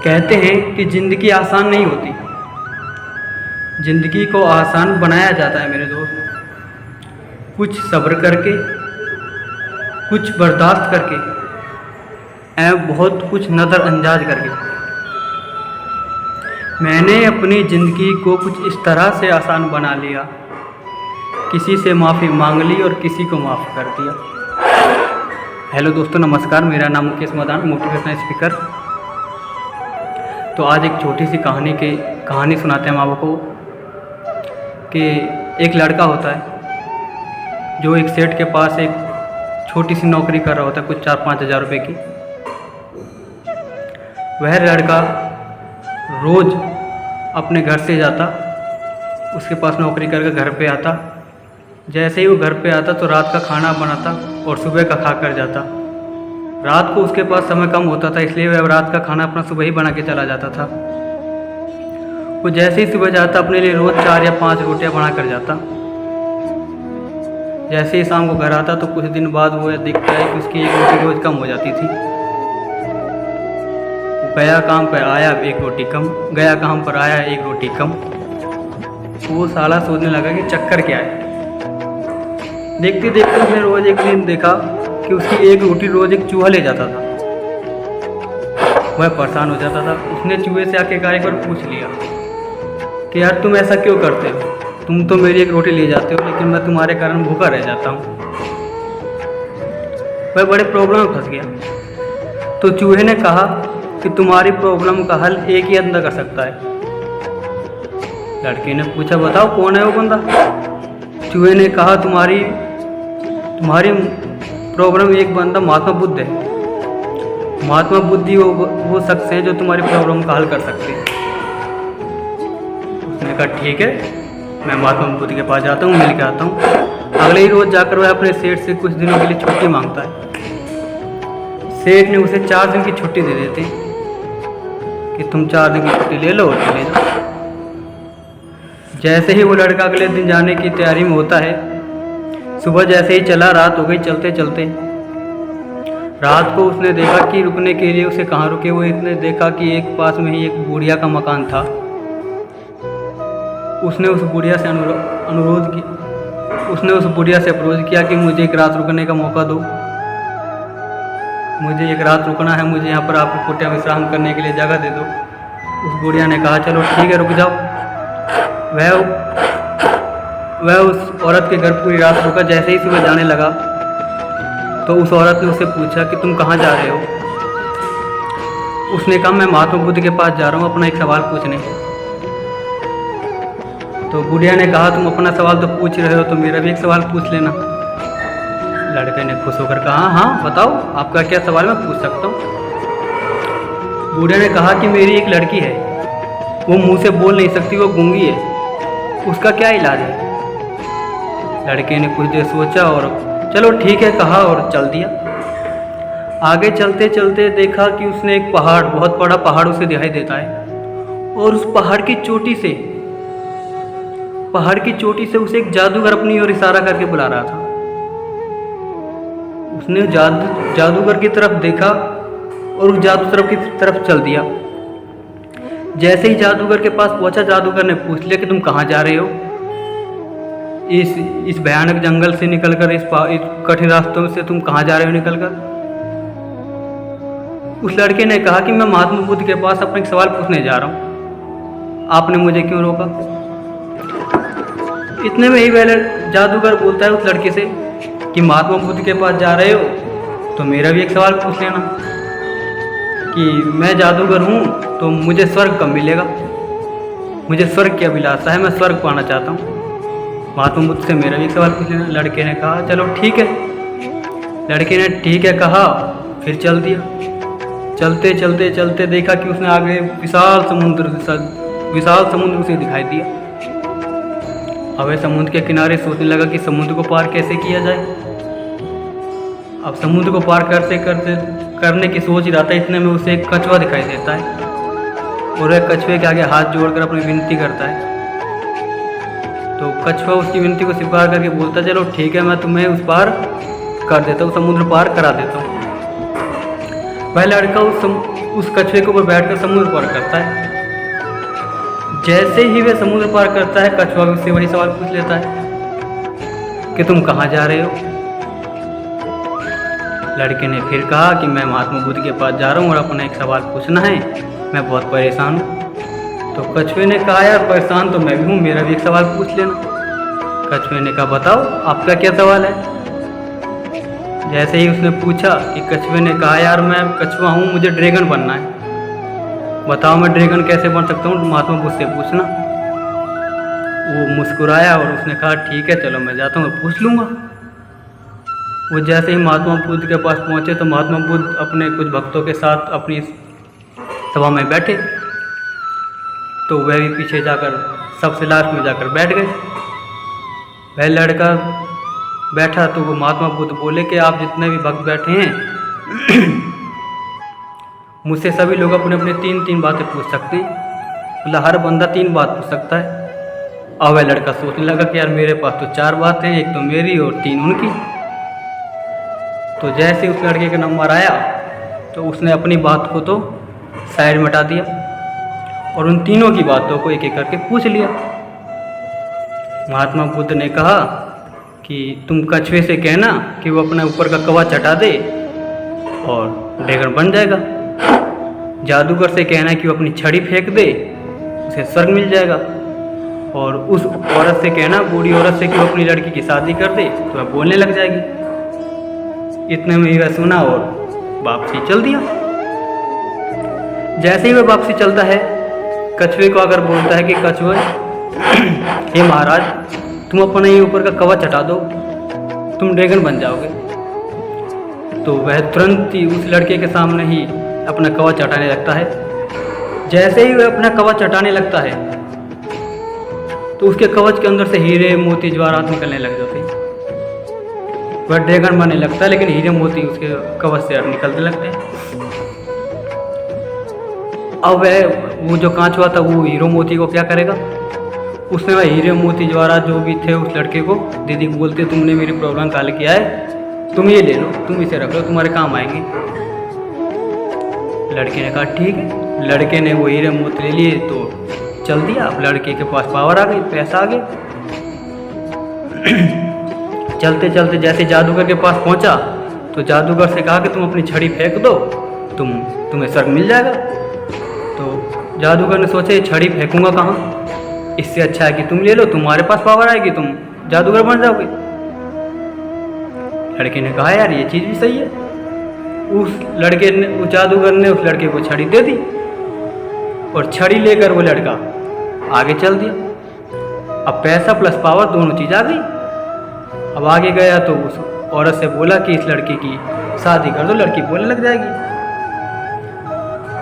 कहते हैं कि ज़िंदगी आसान नहीं होती, ज़िंदगी को आसान बनाया जाता है मेरे दोस्त। कुछ सब्र करके, कुछ बर्दाश्त करके, एवं बहुत कुछ नज़रअंदाज करके। मैंने अपनी ज़िंदगी को कुछ इस तरह से आसान बना लिया, किसी से माफ़ी मांग ली और किसी को माफ़ कर दिया। हेलो दोस्तों, नमस्कार। मेरा नाम मुकेश मदान, मोटिवेशनल स्पीकर। तो आज एक छोटी सी कहानी सुनाते हैं हम आपको कि एक लड़का होता है जो एक सेठ के पास एक छोटी सी नौकरी कर रहा होता है, कुछ 4-5 हज़ार रुपये की। वह लड़का रोज़ अपने घर से जाता, उसके पास नौकरी करके घर पे आता। जैसे ही वो घर पे आता तो रात का खाना बनाता और सुबह का खा कर जाता। रात को उसके पास समय कम होता था, इसलिए वह रात का खाना अपना सुबह ही बना के चला जाता था। वो जैसे ही सुबह जाता अपने लिए रोज़ 4 या 5 रोटियां बना कर जाता। जैसे ही शाम को घर आता तो कुछ दिन बाद वो दिखता है कि उसकी एक रोटी रोज़ कम हो जाती थी। गया काम पर आया 1 रोटी कम, गया काम पर आया 1 रोटी कम। वो साला सोचने लगा कि चक्कर क्या है। देखते देखते उसने रोज़ एक दिन देखा कि उसकी 1 रोटी रोज़ एक चूहा ले जाता था। वह परेशान हो जाता था। उसने चूहे से आके एक बार पूछ लिया कि यार तुम ऐसा क्यों करते हो, तुम तो मेरी 1 रोटी ले जाते हो, लेकिन मैं तुम्हारे कारण भूखा रह जाता हूँ। वह बड़े प्रॉब्लम में फंस गया। तो चूहे ने कहा कि तुम्हारी प्रॉब्लम का हल एक ही बंदा कर सकता है। लड़के ने पूछा बताओ कौन है वो बंदा। चूहे ने कहा तुम्हारी प्रॉब्लम एक बंदा महात्मा बुद्ध है। महात्मा बुद्धि वो शख्स है जो तुम्हारी प्रॉब्लम का हल कर सकते हैं। उसने कहा ठीक है, मैं महात्मा बुद्ध के पास जाता हूँ, मिल के आता हूँ। अगले ही रोज़ जाकर वह अपने सेठ से कुछ दिनों के लिए छुट्टी मांगता है। सेठ ने उसे 4 दिन की छुट्टी दे देते कि तुम 4 दिन की छुट्टी ले लो और चले जाओ। जैसे ही वो लड़का अगले दिन जाने की तैयारी में होता है, सुबह जैसे ही चला, रात हो गई चलते चलते। रात को उसने देखा कि रुकने के लिए उसे कहाँ रुके। वो इसने देखा कि एक पास में ही एक बुढ़िया का मकान था। उसने उस बुढ़िया से अप्रोच किया कि मुझे एक रात रुकने का मौका दो, मुझे एक रात रुकना है, मुझे यहाँ पर आपको कुटिया विश्राम करने के लिए जगह दे दो। उस बुढ़िया ने कहा चलो ठीक है, रुक जाओ। वह उस औरत के घर पूरी रात रुका। जैसे ही सुबह जाने लगा तो उस औरत ने उससे पूछा कि तुम कहाँ जा रहे हो। उसने कहा मैं महात्मा बुद्ध के पास जा रहा हूँ अपना एक सवाल पूछने। तो बुढ़िया ने कहा तुम अपना सवाल तो पूछ रहे हो तो मेरा भी एक सवाल पूछ लेना। लड़के ने खुश होकर कहा हाँ बताओ आपका क्या सवाल, मैं पूछ सकता हूँ। बुढ़िया ने कहा कि मेरी एक लड़की है, वो मुंह से बोल नहीं सकती, वो गूंगी है, उसका क्या इलाज है। लड़के ने कुछ देर सोचा और चलो ठीक है कहा और चल दिया। आगे चलते चलते देखा कि उसने एक पहाड़, बहुत बड़ा पहाड़ उसे दिखाई देता है और उस पहाड़ की चोटी से उसे एक जादूगर अपनी ओर इशारा करके बुला रहा था। उसने जादूगर की तरफ देखा और उस जादूगर की तरफ चल दिया। जैसे ही जादूगर के पास पहुंचा, जादूगर ने पूछ लिया कि तुम कहाँ जा रहे हो। इस भयानक जंगल से निकलकर, इस कठिन रास्तों से तुम कहाँ जा रहे हो निकलकर। उस लड़के ने कहा कि मैं महात्मा बुद्ध के पास अपना एक सवाल पूछने जा रहा हूँ, आपने मुझे क्यों रोका। इतने में ही वह जादूगर बोलता है उस लड़के से कि महात्मा बुद्ध के पास जा रहे हो तो मेरा भी एक सवाल पूछ लेना कि मैं जादूगर हूँ तो मुझे स्वर्ग कब मिलेगा, मुझे स्वर्ग की अभिलाषा है, मैं स्वर्ग पाना चाहता हूँ, महात्मा बुद्ध से मेरा भी एक सवाल पूछ लेना। लड़के ने कहा चलो ठीक है। लड़के ने ठीक है कहा, फिर चल दिया। चलते चलते चलते देखा कि उसने आगे विशाल समुद्र उसे दिखाई दिया। अब वह समुद्र के किनारे सोचने लगा कि समुद्र को पार कैसे किया जाए। अब समुद्र को पार करने की सोच ही रहा था, इतने में उसे एक कछुआ दिखाई देता है और वह कछुए के आगे हाथ जोड़कर अपनी विनती करता है। तो कछुआ उसकी विनती को स्वीकार करके बोलता चलो ठीक है, मैं तुम्हें उस पार कर देता हूँ, समुद्र पार करा देता हूँ। वह लड़का उस कछुए के ऊपर बैठकर समुद्र पार करता है। जैसे ही वह समुद्र पार करता है, कछुआ उससे वही सवाल पूछ लेता है कि तुम कहाँ जा रहे हो। लड़के ने फिर कहा कि मैं महात्मा बुद्ध के पास जा रहा हूँ और अपना एक सवाल पूछना है, मैं बहुत परेशान हूँ। तो कछुए ने कहा यार परेशान तो मैं भी हूँ, मेरा भी एक सवाल पूछ लेना। कछुए ने कहा बताओ आपका क्या सवाल है। जैसे ही उसने पूछा कि कछुए ने कहा यार मैं कछुआ हूँ, मुझे ड्रैगन बनना है, बताओ मैं ड्रैगन कैसे बन सकता हूँ, महात्मा बुद्ध से पूछना। वो मुस्कुराया और उसने कहा ठीक है चलो मैं जाता हूँ, पूछ लूँगा। वो जैसे ही महात्मा बुद्ध के पास पहुँचे तो महात्मा बुद्ध अपने कुछ भक्तों के साथ अपनी सभा में बैठे। तो वह भी पीछे जाकर सबसे लास्ट में जाकर बैठ गए। वह लड़का बैठा तो वो महात्मा बुद्ध बोले कि आप जितने भी भक्त बैठे हैं मुझसे सभी लोग अपने अपने 3-3 बातें पूछ सकते हैं, मतलब हर बंदा 3 बात पूछ सकता है। अब वह लड़का सोचने लगा कि यार मेरे पास तो 4 बातें हैं, एक तो मेरी और 3 उनकी। तो जैसे उस लड़के का नंबर आया तो उसने अपनी बात को तो साइड में हटा दिया और उन तीनों की बातों को एक एक करके पूछ लिया। महात्मा बुद्ध ने कहा कि तुम कछुए से कहना कि वो अपने ऊपर का कवच हटा दे और ड्रैगन बन जाएगा। जादूगर से कहना कि वो अपनी छड़ी फेंक दे, उसे स्वर्ग मिल जाएगा। और उस औरत से कहना, बूढ़ी औरत से कि वो अपनी लड़की की शादी कर दे तो वह बोलने लग जाएगी। इतने में ही वह सुना और वापसी चल दिया। जैसे ही वह वापसी चलता है, कछुए को अगर बोलता है कि कछुए हे महाराज तुम अपने ही ऊपर का कवच हटा दो, तुम ड्रैगन बन जाओगे। तो वह तुरंत ही उस लड़के के सामने ही अपना कवच हटाने लगता है। जैसे ही वह अपना कवच हटाने लगता है तो उसके कवच के अंदर से हीरे मोती जवाहरात निकलने लग जाते हैं। वह ड्रैगन बनने लगता है लेकिन हीरे मोती उसके कवच से निकलने लगते हैं। अब वह वो जो कांचवा था वो हीरो मोती को क्या करेगा, उसने वह हीरे मोती जवाहरात जो भी थे उस लड़के को दीदी को बोलते तुमने मेरी प्रॉब्लम का हल किया है, तुम ये ले लो, तुम इसे रख लो, तुम्हारे काम आएंगे। लड़के ने कहा ठीक है। लड़के ने वो हीरे मोती ले लिए तो चल दिया। अब लड़के के पास पावर आ गई, पैसा आ गया। चलते चलते जैसे जादूगर के पास पहुंचा तो जादूगर से कहा कि तुम अपनी छड़ी फेंक दो, तुम्हें स्वर्ग मिल जाएगा। तो जादूगर ने सोचा ये छड़ी फेंकूंगा कहाँ, इससे अच्छा है कि तुम ले लो, तुम्हारे पास पावर आएगी, तुम जादूगर बन जाओगे। लड़के ने कहा यार ये चीज़ भी सही है। उस जादूगर ने उस लड़के को छड़ी दे दी और छड़ी लेकर वो लड़का आगे चल दिया। अब पैसा प्लस पावर दोनों चीज़ आ गई। अब आगे गया तो उस औरत से बोला कि इस लड़की की शादी कर दो, लड़की बोलने लग जाएगी।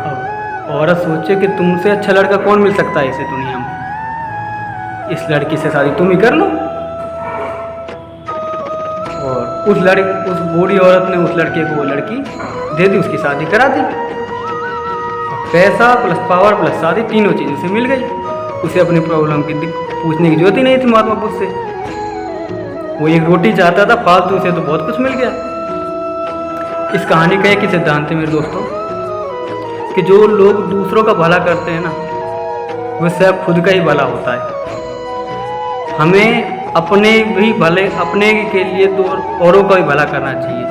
अब औरत सोचे कि तुमसे अच्छा लड़का कौन मिल सकता है इसे दुनिया में, इस लड़की से शादी तुम ही कर लो। और उस बूढ़ी औरत ने उस लड़के को वो लड़की दे दी, उसकी शादी करा दी। पैसा प्लस पावर प्लस शादी तीनों चीज़ उसे मिल गई। उसे अपनी प्रॉब्लम की पूछने की जरूरत ही नहीं थी महात्मा बुद्ध से। वो एक रोटी चाहता था, फालतू से तो बहुत कुछ मिल गया। इस कहानी का एक ही सिद्धांत है मेरे दोस्तों कि जो लोग दूसरों का भला करते हैं ना, वो सब खुद का ही भला होता है। हमें अपने भी भले, अपने के लिए तो औरों का भी भला करना चाहिए।